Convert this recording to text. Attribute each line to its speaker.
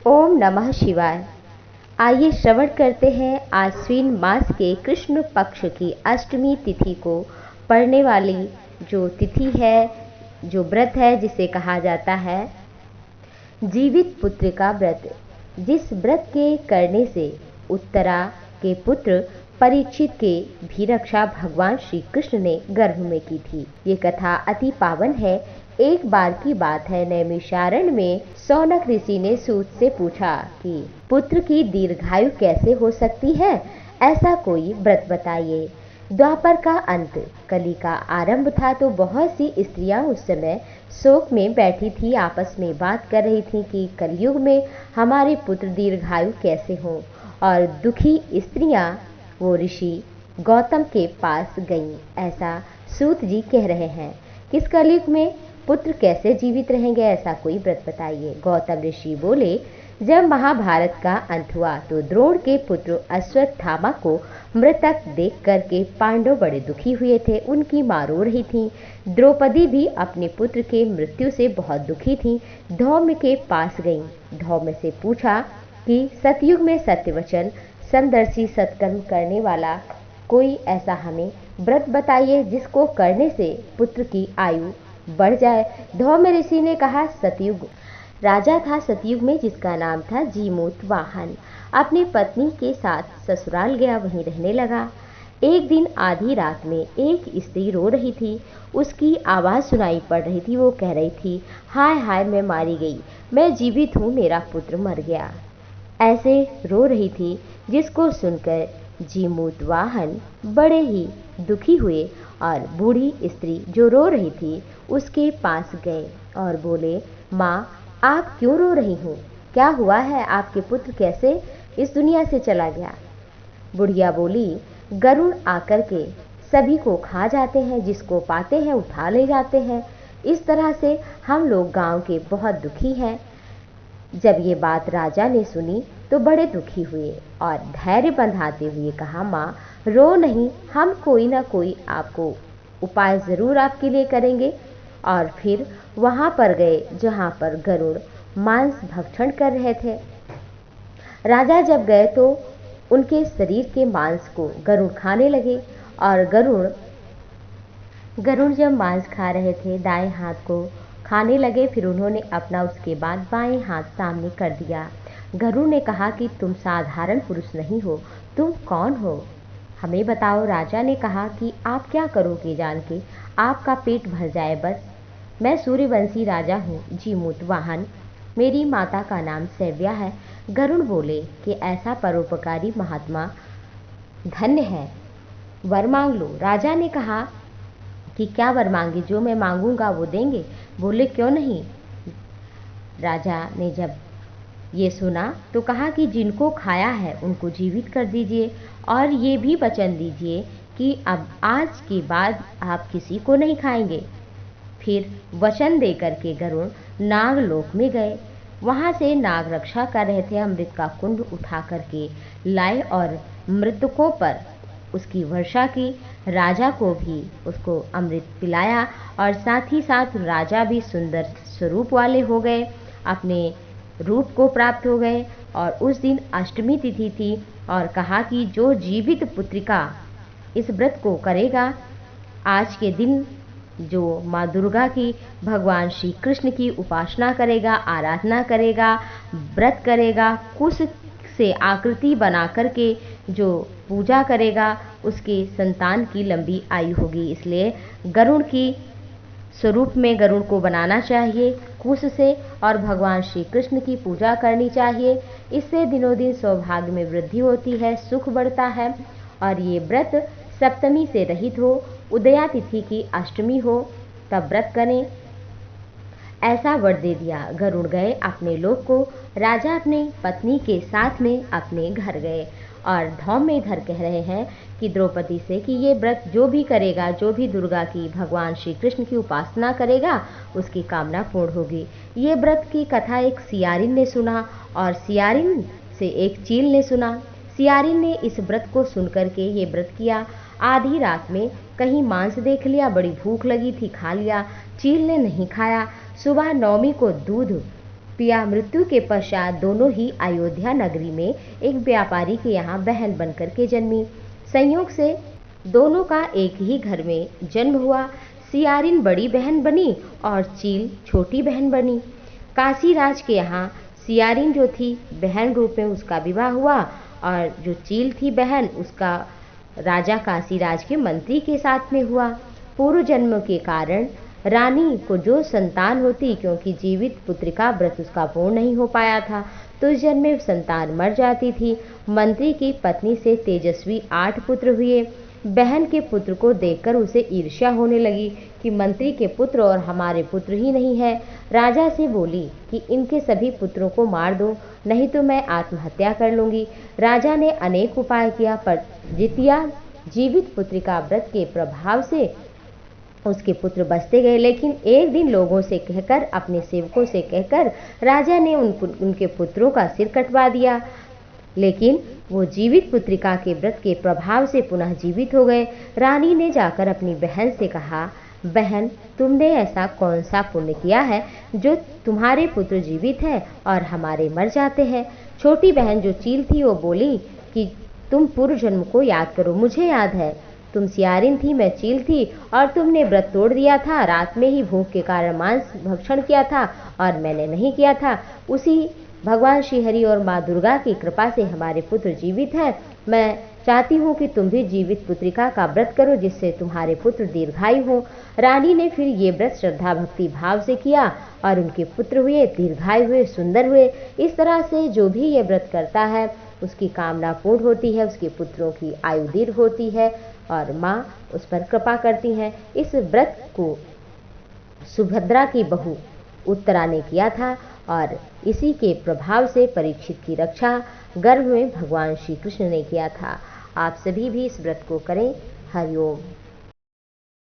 Speaker 1: ओम नमः शिवाय। आइए श्रवण करते हैं आश्विन मास के कृष्ण पक्ष की अष्टमी तिथि को पड़ने वाली जो तिथि है, जो व्रत है, जिसे कहा जाता है जीवित पुत्र का व्रत। जिस व्रत के करने से उत्तरा के पुत्र परीक्षित के भी रक्षा भगवान श्री कृष्ण ने गर्भ में की थी। ये कथा अति पावन है। एक बार की बात है, नैमिषारण्य में शौनक ऋषि ने सूत से पूछा कि पुत्र की दीर्घायु कैसे हो सकती है, ऐसा कोई व्रत बताइए। द्वापर का अंत, कली का आरंभ था, तो बहुत सी स्त्रियां उस समय शोक में बैठी थी, आपस में बात कर रही थी कि कलयुग में हमारे पुत्र दीर्घायु कैसे हों। और दुखी स्त्रियां वो ऋषि गौतम के पास गईं। ऐसा सूत जी कह रहे हैं, किस कलयुग में पुत्र कैसे जीवित रहेंगे, ऐसा कोई व्रत बताइए। गौतम ऋषि बोले, जब महाभारत का अंत हुआ तो द्रोण के पुत्र अश्वत्थामा को मृतक देख करके पांडव बड़े दुखी हुए थे। उनकी मां रो रही थी। द्रौपदी भी अपने पुत्र के मृत्यु से बहुत दुखी थी। धौम्य के पास गईं। धौम्य से पूछा कि सतयुग में सत्यवचन, समदर्शी, सत्कर्म करने वाला कोई ऐसा हमें व्रत बताइए जिसको करने से पुत्र की आयु बढ़ जाए। धौम्य ऋषि ने कहा, सतयुग। राजा था सतयुग में जिसका नाम था जीमूत वाहन। अपनी पत्नी के साथ ससुराल गया, वहीं रहने लगा। एक दिन आधी रात में एक स्त्री रो रही थी। उसकी आवाज़ सुनाई पड़ रही थी। वो कह रही थी, हाय हाय मैं मारी गई, मैं जीवित हूँ, मेरा पुत्र मर गया। ऐसे रो रही थी, जिसको सुनकर जीमूत वाहन बड़े ही दुखी हुए और बूढ़ी स्त्री जो रो रही थी उसके पास गए और बोले, माँ आप क्यों रो रही हो, क्या हुआ है, आपके पुत्र कैसे इस दुनिया से चला गया। बुढ़िया बोली, गरुड़ आकर के सभी को खा जाते हैं, जिसको पाते हैं उठा ले जाते हैं। इस तरह से हम लोग गांव के बहुत दुखी हैं। जब ये बात राजा ने सुनी तो बड़े दुखी हुए और धैर्य बंधाते हुए कहा, माँ रो नहीं, हम कोई ना कोई आपको उपाय ज़रूर आपके लिए करेंगे। और फिर वहाँ पर गए जहाँ पर गरुड़ मांस भक्षण कर रहे थे। राजा जब गए तो उनके शरीर के मांस को गरुड़ खाने लगे और गरुड़ जब मांस खा रहे थे दाएं हाथ को खाने लगे, फिर उन्होंने अपना उसके बाद बाएं हाथ सामने कर दिया। गरुड़ ने कहा कि तुम साधारण पुरुष नहीं हो, तुम कौन हो, हमें बताओ। राजा ने कहा कि आप क्या करोगे जान के, आपका पेट भर जाए बस। मैं सूर्यवंशी राजा हूँ जीमूत वाहन, मेरी माता का नाम सैव्या है। गरुड़ बोले कि ऐसा परोपकारी महात्मा धन्य है, वर मांग लो। राजा ने कहा कि क्या वर मांगे, जो मैं मांगूंगा वो देंगे। बोले क्यों नहीं। राजा ने जब ये सुना तो कहा कि जिनको खाया है उनको जीवित कर दीजिए और ये भी वचन दीजिए कि अब आज के बाद आप किसी को नहीं खाएंगे। फिर वचन देकर के गरुड़ नागलोक में गए। वहाँ से नाग रक्षा कर रहे थे, अमृत का कुंड उठा करके लाए और मृतकों पर उसकी वर्षा की। राजा को भी उसको अमृत पिलाया और साथ ही साथ राजा भी सुंदर स्वरूप वाले हो गए, अपने रूप को प्राप्त हो गए। और उस दिन अष्टमी तिथि थी और कहा कि जो जीवित पुत्रिका इस व्रत को करेगा, आज के दिन जो माँ दुर्गा की, भगवान श्री कृष्ण की उपासना करेगा, आराधना करेगा, व्रत करेगा, कुश से आकृति बना करके जो पूजा करेगा, उसके संतान की लंबी आयु होगी। इसलिए गरुड़ की स्वरूप में गरुड़ को बनाना चाहिए कुश से और भगवान श्री कृष्ण की पूजा करनी चाहिए। इससे दिनों दिन सौभाग्य में वृद्धि होती है, सुख बढ़ता है। और ये व्रत सप्तमी से रहित हो, उदया तिथि की अष्टमी हो तब व्रत करें, ऐसा वर दे दिया। गरुड़ गए अपने लोक को। राजा अपने पत्नी के साथ में अपने घर गए और धौम्य इधर कह रहे हैं कि द्रौपदी से कि ये व्रत जो भी करेगा, जो भी दुर्गा की, भगवान श्री कृष्ण की उपासना करेगा, उसकी कामना पूर्ण होगी। ये व्रत की कथा एक सियारिन ने सुना और सियारिन से एक चील ने सुना। सियारिन ने इस व्रत को सुन करके ये व्रत किया। आधी रात में कहीं मांस देख लिया, बड़ी भूख लगी थी, खा लिया। चील ने नहीं खाया। सुबह नवमी को दूध पिया मृत्यु के पश्चात दोनों ही अयोध्या नगरी में एक व्यापारी के यहाँ बहन बनकर के जन्मी। संयोग से दोनों का एक ही घर में जन्म हुआ। सियारिन बड़ी बहन बनी और चील छोटी बहन बनी। काशीराज के यहाँ सियारिन जो थी बहन रूप में उसका विवाह हुआ और जो चील थी बहन उसका राजा काशीराज के मंत्री के साथ में हुआ। पूर्व जन्म के कारण रानी को जो संतान होती, क्योंकि जीवित पुत्रिका व्रत उसका पूर्ण नहीं हो पाया था, तो इस जन्म में संतान मर जाती थी। मंत्री की पत्नी से तेजस्वी 8 पुत्र हुए। बहन के पुत्र को देखकर उसे ईर्ष्या होने लगी कि मंत्री के पुत्र और हमारे पुत्र ही नहीं है। राजा से बोली कि इनके सभी पुत्रों को मार दो, नहीं तो मैं आत्महत्या कर लूंगी। राजा ने अनेक उपाय किया, पर जितिया जीवित पुत्रिका व्रत के प्रभाव से उसके पुत्र बचते गए। लेकिन एक दिन लोगों से कहकर, अपने सेवकों से कहकर राजा ने उनके पुत्रों का सिर कटवा दिया। लेकिन वो जीवित पुत्रिका के व्रत के प्रभाव से पुनः जीवित हो गए। रानी ने जाकर अपनी बहन से कहा, बहन तुमने ऐसा कौन सा पुण्य किया है जो तुम्हारे पुत्र जीवित हैं और हमारे मर जाते हैं। छोटी बहन जो चील थी वो बोली कि तुम पूर्व जन्म को याद करो, मुझे याद है तुम सियारिन थी, मैं चील थी और तुमने व्रत तोड़ दिया था। रात में ही भूख के कारण मांस भक्षण किया था और मैंने नहीं किया था। उसी भगवान श्रीहरि और माँ दुर्गा की कृपा से हमारे पुत्र जीवित हैं। मैं चाहती हूँ कि तुम भी जीवित पुत्रिका का व्रत करो, जिससे तुम्हारे पुत्र दीर्घायु हो। रानी ने फिर ये व्रत श्रद्धा भक्ति भाव से किया और उनके पुत्र हुए, दीर्घायु हुए, सुंदर हुए। इस तरह से जो भी ये व्रत करता है उसकी कामना पूर्ण होती है, उसके पुत्रों की आयु दीर्घ होती है और माँ उस पर कृपा करती हैं। इस व्रत को सुभद्रा की बहू उत्तरा ने किया था और इसी के प्रभाव से परीक्षित की रक्षा गर्भ में भगवान श्री कृष्ण ने किया था। आप सभी भी इस व्रत को करें। हरिओम।